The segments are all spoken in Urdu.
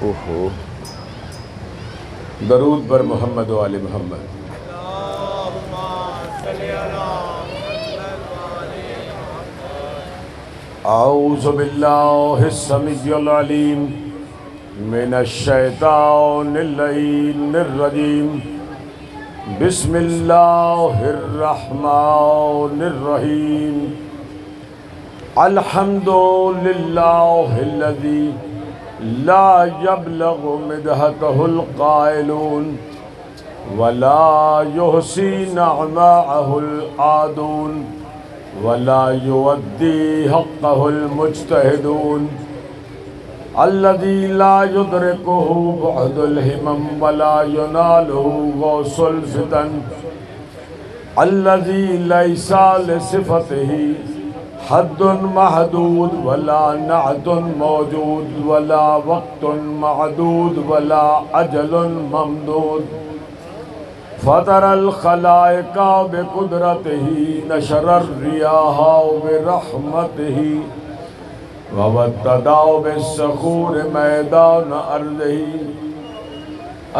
اوہو درود بر محمد و آل محمد۔ اعوذ باللہ السمیع العلیم من الشیطان اللعین الرجیم، بسم اللہ الرحمن الرحیم۔ الحمد للہ الذی لا یبلغ مدحتہ القائلون ولا یحصی نعماءہ العادون ولا یؤدی حقہ المجتہدون، الذی لا یدرکہ بعد الہمم ولا ینالہ غوث الفتن، الذی لیس لصفتہ حد محدود ولا نعت موجود ولا وقت معدود ولا اجل ممدود، فطر الخلائق بقدرته نشر الریاح برحمته وابتدأ بالصخور میدان ارضه۔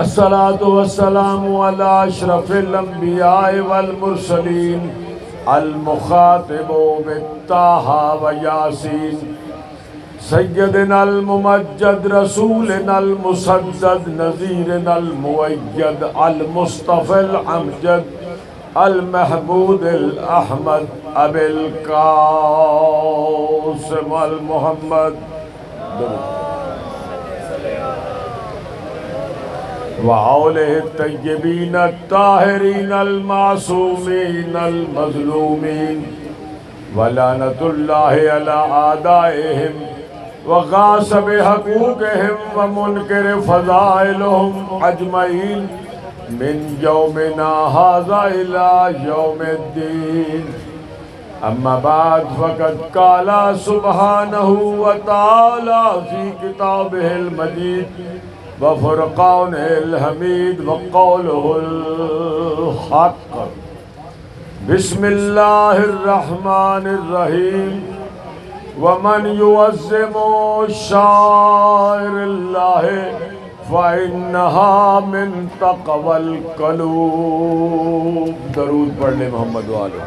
الصلاة والسلام على اشرف الانبیاء والمرسلین المخاطب بالطٰہٰ و یاسین، سیدنا الممجد رسولنا المسدد نذیرنا المؤید المصطفى الامجد المحمود الاحمد ابی القاسم المحمد وآلہ الطیبین الطاہرین المعصومین المظلومین، ولعنۃ اللہ علی اعدائہم وغاصب حقوقہم ومنکر فضائلہم اجمعین من یومنا ھذا الی یوم الدین۔ اما بعد فقد قال سبحانہ وتعالی فی کتابہ المجید وفرقانہ الحمید وقولہ الحق۔ بسم اللہ الرحمن الرحیم۔ ومن يعظم شعائر اللہ فإنها من تقوى القلوب۔ درود پڑھ لیں محمد والے۔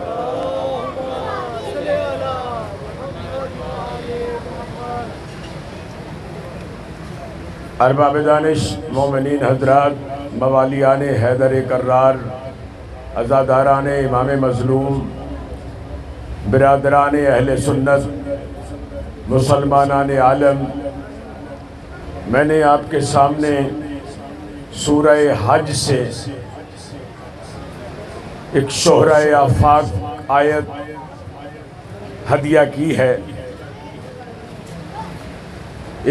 ارباب دانش، مومنین حضرات، موالیان حیدر کرار، عزاداران امام مظلوم، برادران اہل سنت، مسلمانان عالم، میں نے آپ کے سامنے سورہ حج سے ایک شہرہ آفاق آیت ہدیہ کی ہے۔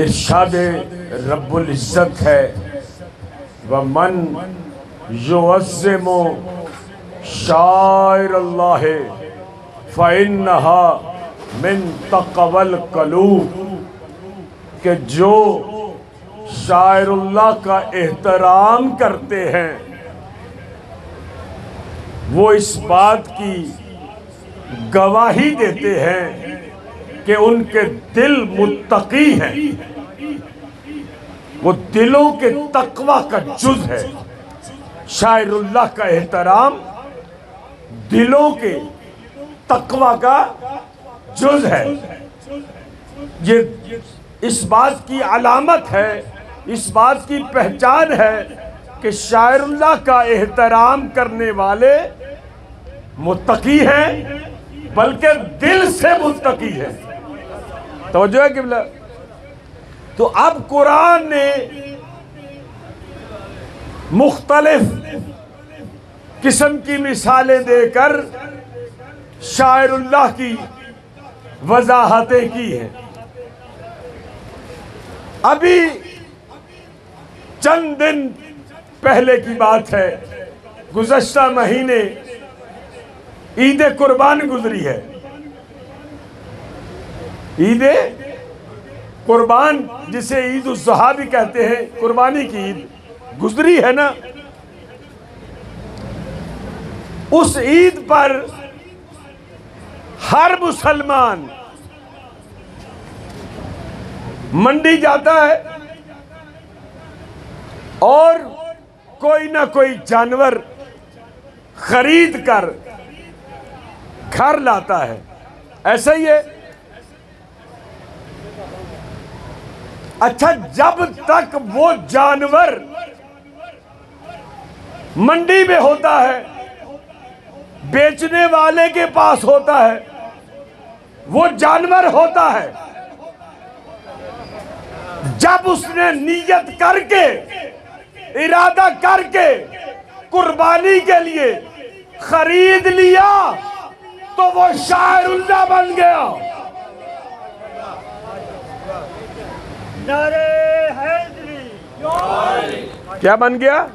ارشاد رب العزت ہے وَمَن يُعَظِّمُ شَعَائِرَ اللَّهِ فَإِنَّهَا مِن تَقْوَى الْقُلُوبِ، کہ جو شاعر اللہ کا احترام کرتے ہیں وہ اس بات کی گواہی دیتے ہیں کہ ان کے دل متقی ہیں۔ وہ دلوں کے تقوی کا جز ہے۔ شاعر اللہ کا احترام دلوں کے تقوی کا جز ہے۔ یہ اس بات کی علامت ہے، اس بات کی پہچان ہے کہ شاعر اللہ کا احترام کرنے والے متقی ہیں، بلکہ دل سے متقی ہیں۔ توجہ ہے قبلہ؟ تو اب قرآن نے مختلف قسم کی مثالیں دے کر شاعر اللہ کی وضاحتیں کی ہیں۔ ابھی چند دن پہلے کی بات ہے، گزشتہ مہینے عید قربان گزری ہے۔ عید قربان جسے عید الاضحیٰ بھی کہتے ہیں، قربانی کی عید گزری ہے نا۔ اس عید پر ہر مسلمان منڈی جاتا ہے، اور کوئی نہ کوئی جانور خرید کر گھر لاتا ہے، ایسا ہی ہے۔ اچھا، جب تک وہ جانور منڈی میں ہوتا ہے، بیچنے والے کے پاس ہوتا ہے، وہ جانور ہوتا ہے، جب اس نے نیت کر کے، ارادہ کر کے قربانی کے لیے خرید لیا تو وہ شاعر اللہ بن گیا۔ نعرہ حیدری، کیا بن گیا؟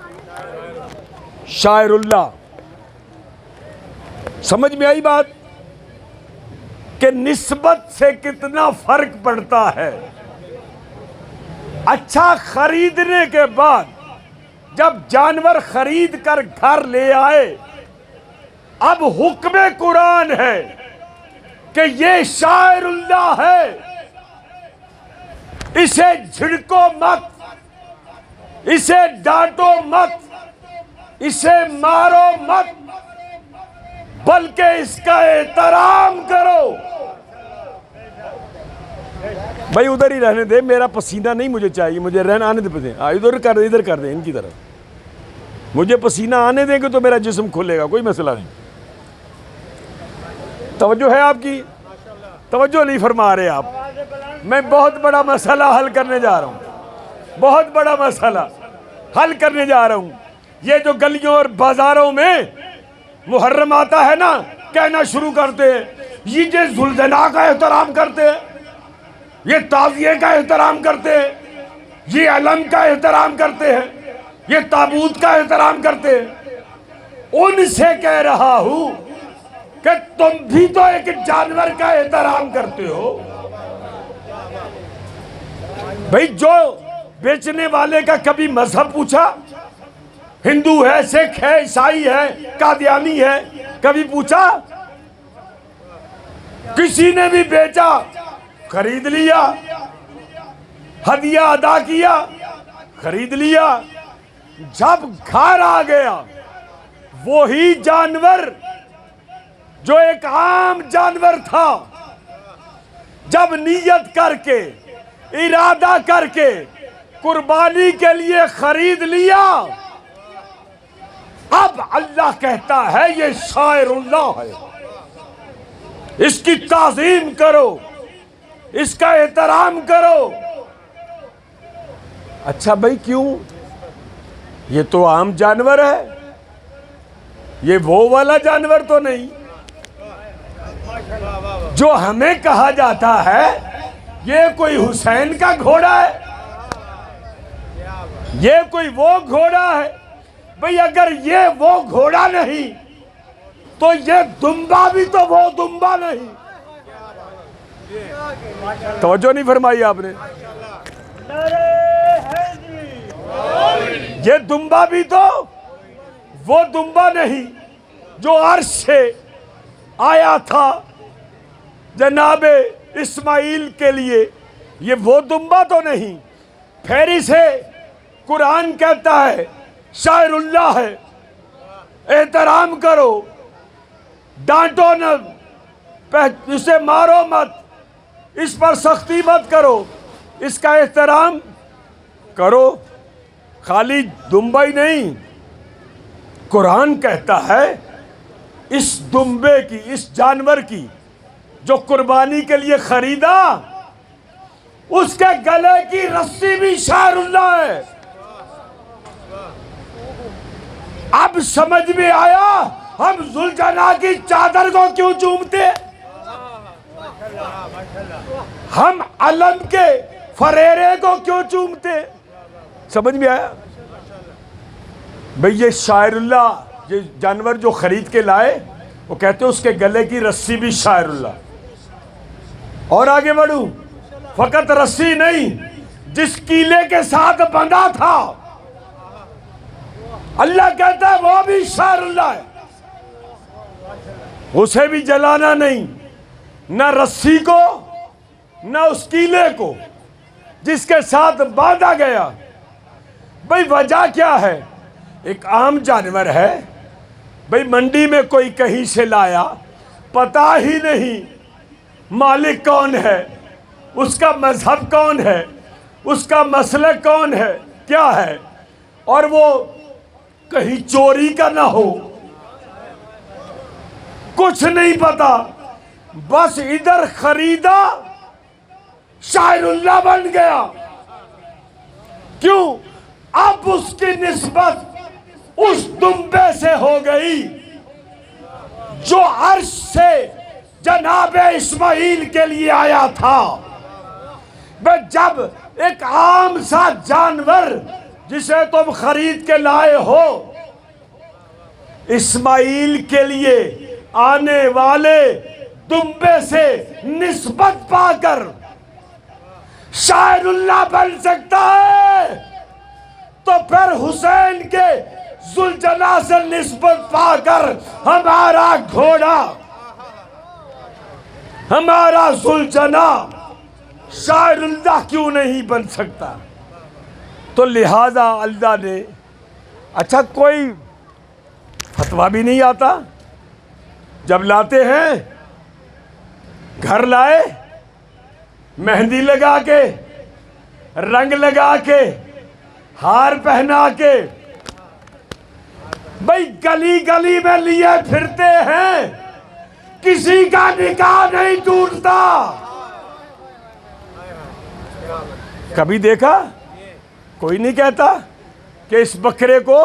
شاعر اللہ۔ سمجھ میں آئی بات کہ نسبت سے کتنا فرق پڑتا ہے؟ اچھا، خریدنے کے بعد جب جانور خرید کر گھر لے آئے، اب حکم قرآن ہے کہ یہ شاعر اللہ ہے، اسے جھڑکو مت، اسے ڈانٹو مت، اسے مارو مت، بلکہ اس کا احترام کرو۔ بھائی ادھر ہی رہنے دے، میرا پسینہ نہیں مجھے چاہیے، مجھے رہنا آنے دے، ادھر کر دیں ان کی طرف، مجھے پسینہ آنے دیں گے تو میرا جسم کھلے گا، کوئی مسئلہ نہیں۔ توجہ ہے آپ کی؟ توجہ نہیں فرما رہے آپ۔ میں بہت بڑا مسئلہ حل کرنے جا رہا ہوں، بہت بڑا مسئلہ حل کرنے جا رہا ہوں۔ یہ جو گلیوں اور بازاروں میں محرم آتا ہے نا، کہنا شروع کرتے ہیں یہ ذوالجلال کا احترام کرتے ہیں، یہ تعزیے کا احترام کرتے ہیں، یہ علم کا احترام کرتے ہیں، یہ تابوت کا احترام کرتے ہیں۔ ان سے کہہ رہا ہوں کہ تم بھی تو ایک جانور کا احترام کرتے ہو۔ بھئی جو بیچنے والے کا کبھی مذہب پوچھا؟ ہندو ہے، سکھ ہے، عیسائی ہے، قادیانی ہے، کبھی پوچھا؟ کسی نے بھی بیچا، خرید لیا، ہدیہ ادا کیا، خرید لیا۔ جب گھر آ گیا، وہی جانور جو ایک عام جانور تھا، جب نیت کر کے، ارادہ کر کے قربانی کے لیے خرید لیا، اب اللہ کہتا ہے یہ شاعر اللہ ہے، اس کی تعظیم کرو، اس کا احترام کرو۔ اچھا بھائی کیوں؟ یہ تو عام جانور ہے، یہ وہ والا جانور تو نہیں جو ہمیں کہا جاتا ہے یہ کوئی حسین کا گھوڑا ہے، یہ کوئی وہ گھوڑا ہے۔ بھئی اگر یہ وہ گھوڑا نہیں تو یہ دمبا بھی تو وہ دمبا نہیں۔ توجہ نہیں فرمائی آپ نے؟ نعرہ حیدری، یہ دمبا بھی تو وہ دمبا نہیں جو عرش سے آیا تھا جناب اسماعیل کے لیے، یہ وہ دمبا تو نہیں۔ پھر اسے قرآن کہتا ہے شاعر اللہ ہے، احترام کرو، ڈانٹو نہ، اسے مارو مت، اس پر سختی مت کرو، اس کا احترام کرو۔ خالی دمبا ہی نہیں، قرآن کہتا ہے اس دمبے کی، اس جانور کی جو قربانی کے لیے خریدا، اس کے گلے کی رسی بھی شاعر اللہ ہے۔ اب سمجھ میں آیا ہم ذوالجلال کی چادر کو کیوں چومتے، ہم علم کے فریرے کو کیوں چومتے؟ سمجھ میں آیا؟ بھئی یہ شاعر اللہ، یہ جانور جو خرید کے لائے، وہ کہتے اس کے گلے کی رسی بھی شاعر اللہ۔ اور آگے بڑھوں، فقط رسی نہیں، جس کیلے کے ساتھ بندھا تھا، اللہ کہتا ہے وہ بھی شاعر اللہ ہے۔ اسے بھی جلانا نہیں، نہ رسی کو نہ اس کیلے کو جس کے ساتھ باندھا گیا، بھئی وجہ کیا ہے؟ ایک عام جانور ہے، بھئی منڈی میں کوئی کہیں سے لایا، پتہ ہی نہیں مالک کون ہے، اس کا مذہب کون ہے، اس کا مسلک کون ہے، کیا ہے، اور وہ کہیں چوری کا نہ ہو، کچھ نہیں پتا، بس ادھر خریدا شاعر اللہ بن گیا. کیوں؟ اب اس کی نسبت اس دمبے سے ہو گئی جو عرش سے جناب اسماعیل کے لیے آیا تھا. جب ایک عام سا جانور جسے تم خرید کے لائے ہو اسماعیل کے لیے آنے والے دمبے سے نسبت پا کر شاعر اللہ بن سکتا ہے، تو پھر حسین کے ذوالجناح سے نسبت پا کر ہمارا گھوڑا، ہمارا ذوالجناح شاعر اللہ کیوں نہیں بن سکتا؟ تو لہذا اللہ نے اچھا کوئی فتویٰ بھی نہیں آتا، جب لاتے ہیں گھر لائے، مہندی لگا کے، رنگ لگا کے، ہار پہنا کے، بھئی گلی گلی میں لیے پھرتے ہیں، کسی کا نکاح نہیں ٹوٹتا. کبھی دیکھا؟ کوئی نہیں کہتا کہ اس بکرے کو،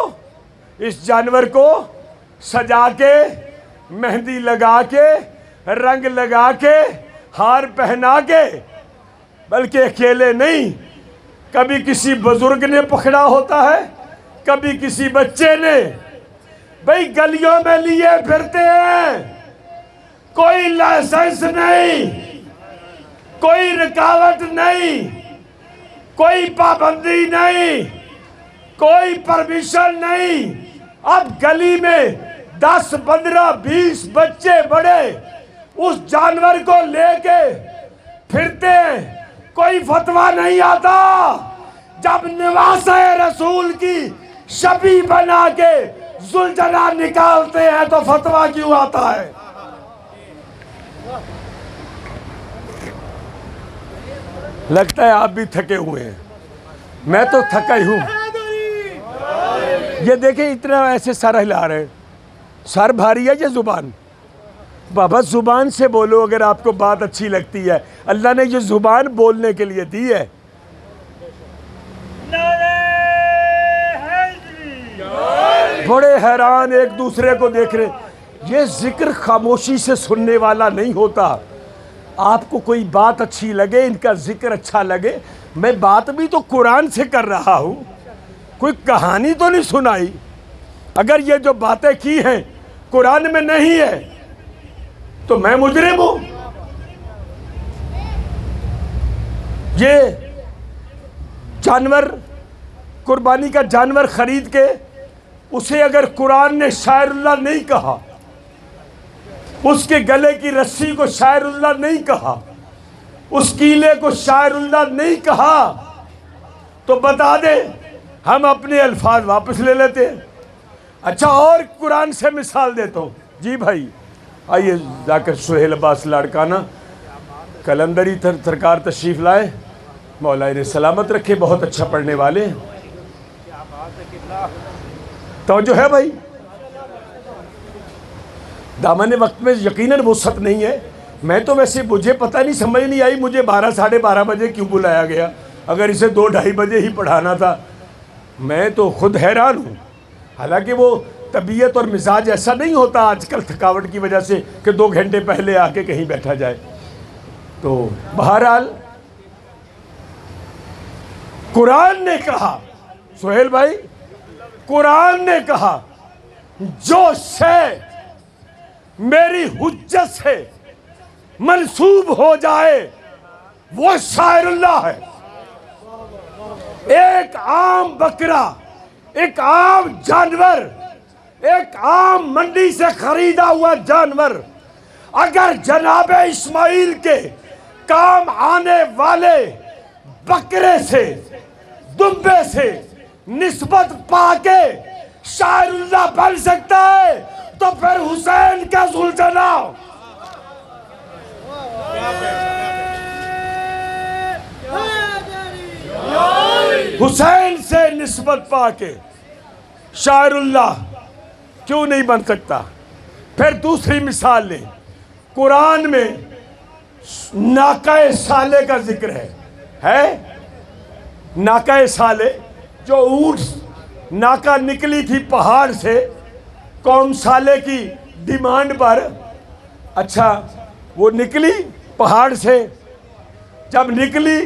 اس جانور کو سجا کے، مہندی لگا کے، رنگ لگا کے، ہار پہنا کے، بلکہ اکیلے نہیں، کبھی کسی بزرگ نے پکڑا ہوتا ہے، کبھی کسی بچے نے. بھئی گلیوں میں لیے پھرتے ہیں، کوئی لائسنس نہیں، کوئی رکاوٹ نہیں، کوئی پابندی نہیں، کوئی پرمیشن نہیں. اب گلی میں 10 15 20 بچے بڑے اس جانور کو لے کے پھرتے ہیں، کوئی فتویٰ نہیں آتا. جب نواسہ رسول کی شبیہ بنا کے ذوالجناح نکالتے ہیں تو فتویٰ کیوں آتا ہے؟ لگتا ہے آپ بھی تھکے ہوئے ہیں، میں تو تھکا ہی ہوں. یہ دیکھیں اتنا ایسے سر ہلا رہے ہیں، سر بھاری ہے یا زبان؟ بابا زبان سے بولو اگر آپ کو بات اچھی لگتی ہے، اللہ نے یہ زبان بولنے کے لیے دی ہے. بڑے حیران ایک دوسرے کو دیکھ رہے. یہ ذکر خاموشی سے سننے والا نہیں ہوتا. آپ کو کوئی بات اچھی لگے، ان کا ذکر اچھا لگے، میں بات بھی تو قرآن سے کر رہا ہوں، کوئی کہانی تو نہیں سنائی. اگر یہ جو باتیں کی ہیں قرآن میں نہیں ہے تو میں مجرم ہوں. یہ جانور، قربانی کا جانور خرید کے اسے اگر قرآن نے شاعر اللہ نہیں کہا، اس کے گلے کی رسی کو شاعر اللہ نہیں کہا، اس کیلے کو شاعر اللہ نہیں کہا، تو بتا دے ہم اپنے الفاظ واپس لے لیتے ہیں. اچھا اور قرآن سے مثال دیتا ہوں. جی بھائی آئیے، ذاکر سہیل عباس لاڑکانہ قلندری سرکار تشریف لائے، مولا انہیں سلامت رکھے، بہت اچھا پڑھنے والے ہیں. توجہ ہے بھائی؟ دامن وقت میں یقیناً وسعت نہیں ہے. میں تو ویسے مجھے پتہ نہیں، سمجھ نہیں آئی مجھے 12 ساڑھے 12 بجے کیوں بلایا گیا. اگر اسے 2 ڈھائی بجے ہی پڑھانا تھا. میں تو خود حیران ہوں. حالانکہ وہ طبیعت اور مزاج ایسا نہیں ہوتا آج کل تھکاوٹ کی وجہ سے کہ 2 گھنٹے پہلے آ کے کہیں بیٹھا جائے. تو بہرحال قرآن نے کہا، سہیل بھائی قرآن نے کہا جو شے میری حجت سے منسوب ہو جائے وہ شاعر اللہ ہے. ایک عام بکرا، ایک عام جانور، ایک عام منڈی سے خریدا ہوا جانور اگر جناب اسماعیل کے کام آنے والے بکرے سے، دمبے سے نسبت پا کے شاعر اللہ بن سکتا ہے تو پھر حسین کا ذوالجنا حسین سے نسبت پا کے شاعر اللہ کیوں نہیں بن سکتا؟ پھر دوسری مثال لیں، قرآن میں ناقہ صالح کا ذکر ہے ناقہ صالح جو اونٹ ناقہ نکلی تھی پہاڑ سے قوم صالح کی ڈیمانڈ پر، اچھا وہ نکلی پہاڑ سے، جب نکلی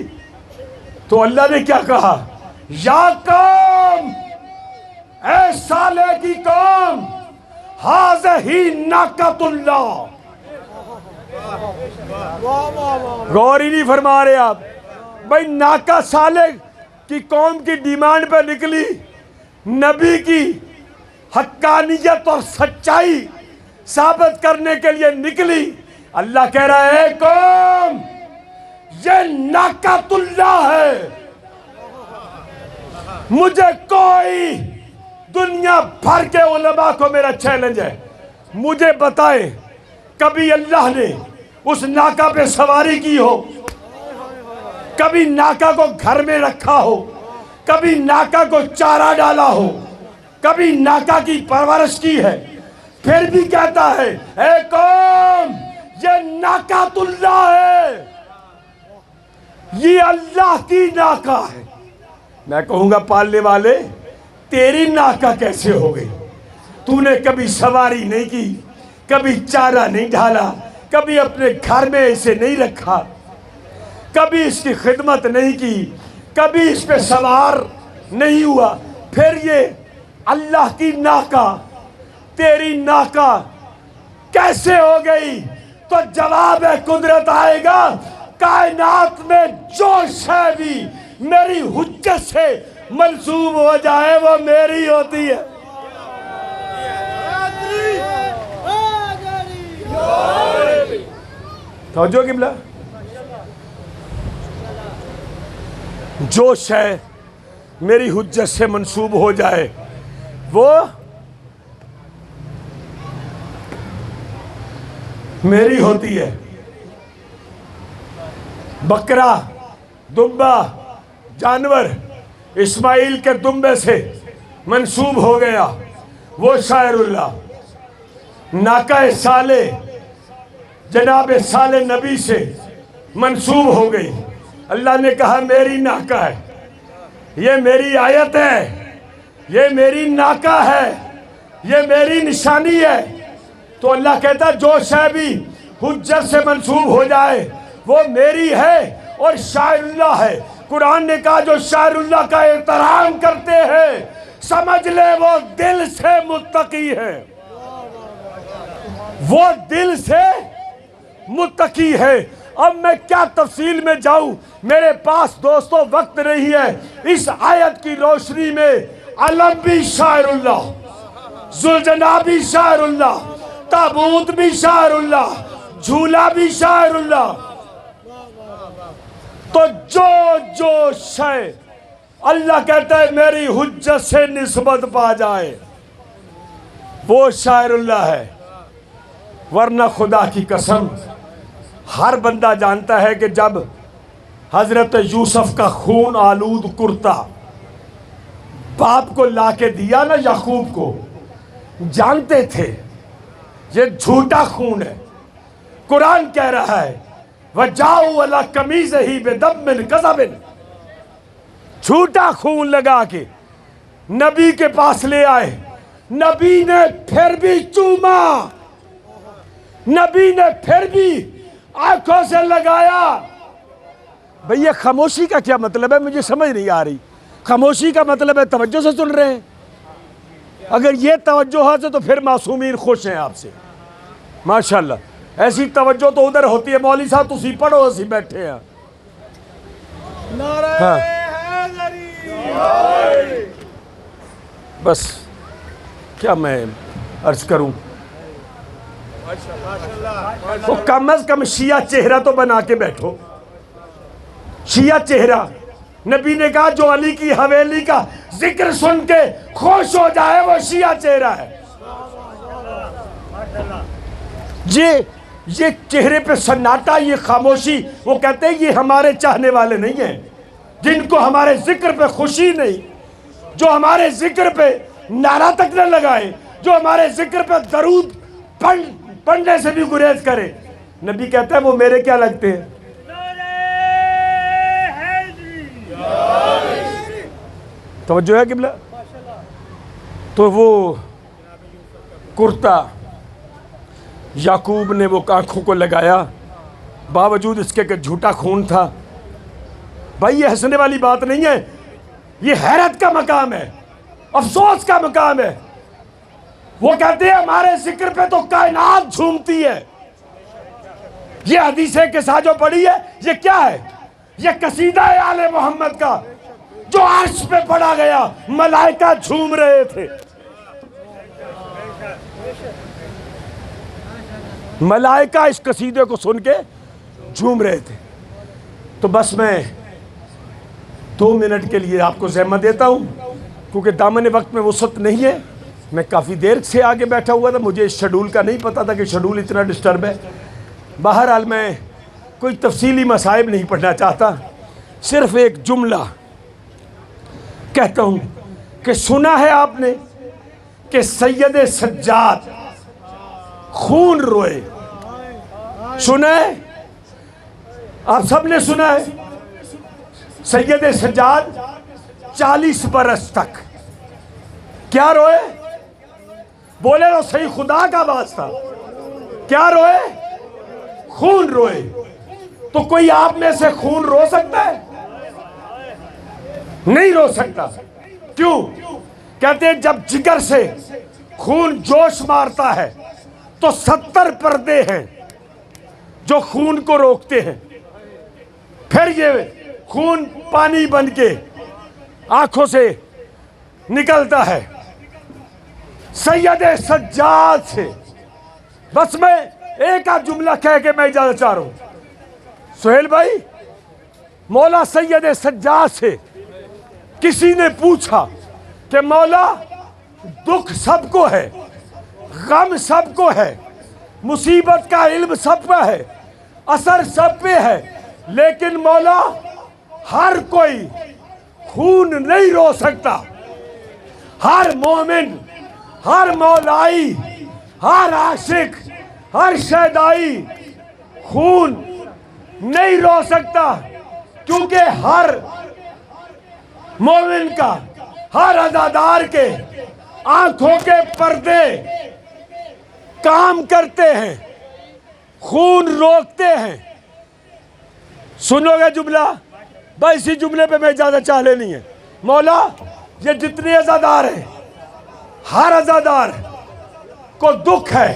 تو اللہ نے کیا کہا؟ یا قوم، اے صالح کی قوم، ہذہ ناقۃ اللہ۔ غور ہی نہیں فرما رہے آپ بھائی، ناقہ صالح کی قوم کی ڈیمانڈ پہ نکلی، نبی کی حقانیت اور سچائی ثابت کرنے کے لیے نکلی۔ اللہ کہہ رہا ہے قوم یہ ناقۃ اللہ ہے، مجھے کوئی دنیا بھر کے علماء کو میرا چیلنج ہے، مجھے بتائیں کبھی اللہ نے اس ناقہ پہ سواری کی ہو، کبھی ناقہ کو گھر میں رکھا ہو، کبھی ناقہ کو چارہ ڈالا ہو، کبھی ناقہ کی پرورش کی ہے، پھر بھی کہتا ہے اے قوم یہ ناقۃ اللہ ہے، یہ اللہ کی ناقہ ہے۔ میں کہوں گا پالنے والے تیری ناقہ کیسے ہو گئی؟ تو نے کبھی سواری نہیں کی، کبھی چارہ نہیں ڈالا، کبھی اپنے گھر میں اسے نہیں رکھا، کبھی اس کی خدمت نہیں کی، کبھی اس پہ سوار نہیں ہوا، پھر یہ اللہ کی ناقہ تیری ناقہ کیسے ہو گئی؟ تو جواب قدرت آئے گا، کائنات میں جو شے بھی میری حجت سے منسوب ہو جائے وہ میری ہوتی ہے۔ توجہ قبلہ، جو شے میری حجت سے منسوب ہو جائے وہ میری ہوتی ہے۔ بکرا، دمبا، جانور اسماعیل کے دمبے سے منسوب ہو گیا، وہ شاعر اللہ۔ ناقہ صالح جناب صالح نبی سے منسوب ہو گئی، اللہ نے کہا میری ناقہ ہے، یہ میری آیت ہے، یہ میری ناقہ ہے، یہ میری نشانی ہے۔ تو اللہ کہتا ہے جو شے بھی حجت سے منسوب ہو جائے وہ میری ہے اور شاعر اللہ ہے۔ قرآن نے کہا جو شاعر اللہ کا احترام کرتے ہیں سمجھ لے وہ دل سے متقی ہے، وہ دل سے متقی ہے۔ اب میں کیا تفصیل میں جاؤں، میرے پاس دوستو وقت نہیں ہے۔ اس آیت کی روشنی میں علم بھی شاعر اللہ، ذوالجناح بھی شاعر اللہ، تابوت بھی شاعر اللہ، جھولا بھی شاعر اللہ۔ تو جو شے اللہ کہتا ہے میری حجت سے نسبت پا جائے وہ شاعر اللہ ہے۔ ورنہ خدا کی قسم ہر بندہ جانتا ہے کہ جب حضرت یوسف کا خون آلود کرتا باپ کو لا کے دیا نا یعقوب کو، جانتے تھے یہ جھوٹا خون ہے۔ قرآن کہہ رہا ہے وَجَاءُوا عَلَىٰ قَمِيصِهِ بِدَمٍ كَذَبٍ، جھوٹا خون لگا کے نبی کے پاس لے آئے، نبی نے پھر بھی چوما، نبی نے پھر بھی آنکھوں سے لگایا۔ بھئی یہ خاموشی کا کیا مطلب ہے؟ مجھے سمجھ نہیں آ رہی۔ خاموشی کا مطلب ہے توجہ سے سن رہے ہیں؟ اگر یہ توجہ ہے تو پھر معصومین خوش ہیں آپ سے، ماشاءاللہ۔ ایسی توجہ تو ادھر ہوتی ہے، مولوی صاحب تسی پڑھو، اسی بیٹھے ہیں۔ نعرہ حیدری، بس کیا میں عرض کروں، تو کم از کم شیعہ چہرہ تو بنا کے بیٹھو، شیعہ چہرہ نبی نے کہا جو علی کی حویلی کا ذکر سن کے خوش ہو جائے وہ شیعہ چہرہ ہے. یہ چہرے پہ سناٹا، یہ خاموشی، وہ کہتے ہیں یہ ہمارے چاہنے والے نہیں ہیں، جن کو ہمارے ذکر پہ خوشی نہیں، جو ہمارے ذکر پہ نعرہ تک نہ لگائے، جو ہمارے ذکر پہ درود پڑھنے سے بھی گریز کرے. نبی کہتا ہے وہ میرے کیا لگتے ہیں؟ توجہ ہے قبلہ؟ تو وہ کرتا یعقوب نے وہ آنکھوں کو لگایا، باوجود اس کے کہ جھوٹا خون تھا. بھائی یہ ہنسنے والی بات نہیں ہے، یہ حیرت کا مقام ہے، افسوس کا مقام ہے. وہ کہتے ہیں ہمارے ذکر پہ تو کائنات جھومتی ہے. یہ حدیث کے ساتھ جو پڑھی ہے یہ کیا ہے؟ یہ قصیدہ ہے آل محمد کا جو عرش پہ پڑھا گیا، ملائکہ جھوم رہے تھے. ملائکہ اس قصیدے کو سن کے جھوم رہے تھے. تو بس میں 2 منٹ کے لیے آپ کو زحمت دیتا ہوں کیونکہ دامن وقت میں وسعت نہیں ہے. میں کافی دیر سے آگے بیٹھا ہوا تھا، مجھے اس شیڈول کا نہیں پتا تھا کہ شیڈول اتنا ڈسٹرب ہے. بہرحال میں کوئی تفصیلی مصائب نہیں پڑھنا چاہتا، صرف ایک جملہ کہتا ہوں کہ سنا ہے آپ نے کہ سید سجاد خون روئے؟ سنا ہے؟ آپ سب نے سنا ہے؟ سید سجاد 40 برس تک کیا روئے؟ بولے تو صحیح، خدا کا واسطہ کیا روئے؟ خون روئے. تو کوئی آپ میں سے خون رو سکتا ہے؟ نہیں رو سکتا. کیوں؟ کہتے ہیں جب جگر سے خون جوش مارتا ہے تو 70 پردے ہیں جو خون کو روکتے ہیں. پھر یہ خون پانی بن کے آنکھوں سے نکلتا ہے سید سجاد سے. بس میں ایک آدھ جملہ کہہ کے میں اجازت چاہ رہا ہوں. سہیل بھائی، مولا سید سجاد سے کسی نے پوچھا کہ مولا دکھ سب کو ہے، غم سب کو ہے، مصیبت کا علم سب پہ ہے، اثر سب پہ ہے، لیکن مولا ہر کوئی خون نہیں رو سکتا. ہر مومن، ہر مولائی، ہر عاشق، ہر شیدائی خون نہیں رو سکتا، کیونکہ ہر مومن کا، ہر عزادار کے آنکھوں کے پردے کام کرتے ہیں، خون روکتے ہیں. سنو گے جملہ؟ بھائی اسی جملے پہ میں اجازت چاہ لینی ہے. مولا یہ جتنے عزادار ہیں، ہر عزادار کو دکھ ہے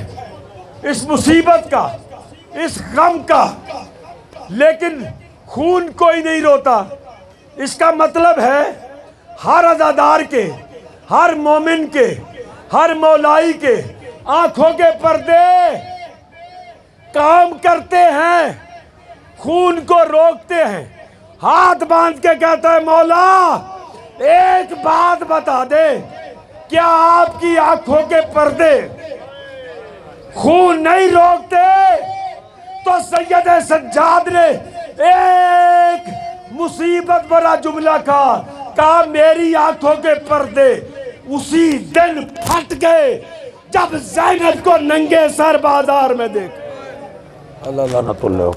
اس مصیبت کا، اس غم کا، لیکن خون کوئی نہیں روتا. اس کا مطلب ہے ہر عزادار کے، ہر مومن کے، ہر مولائی کے آنکھوں کے پردے کام کرتے ہیں، خون کو روکتے ہیں. ہاتھ باندھ کے کہتا ہے مولا ایک بات بتا دے، کیا آپ کی آنکھوں کے پردے خون نہیں روکتے؟ تو سید سجاد نے ایک مصیبت بھرا جملہ کہا میری آنکھوں کے پردے اسی دن پھٹ گئے جب زینب کو ننگے سر بازار میں دیکھا. اللہ لعنت اللہ.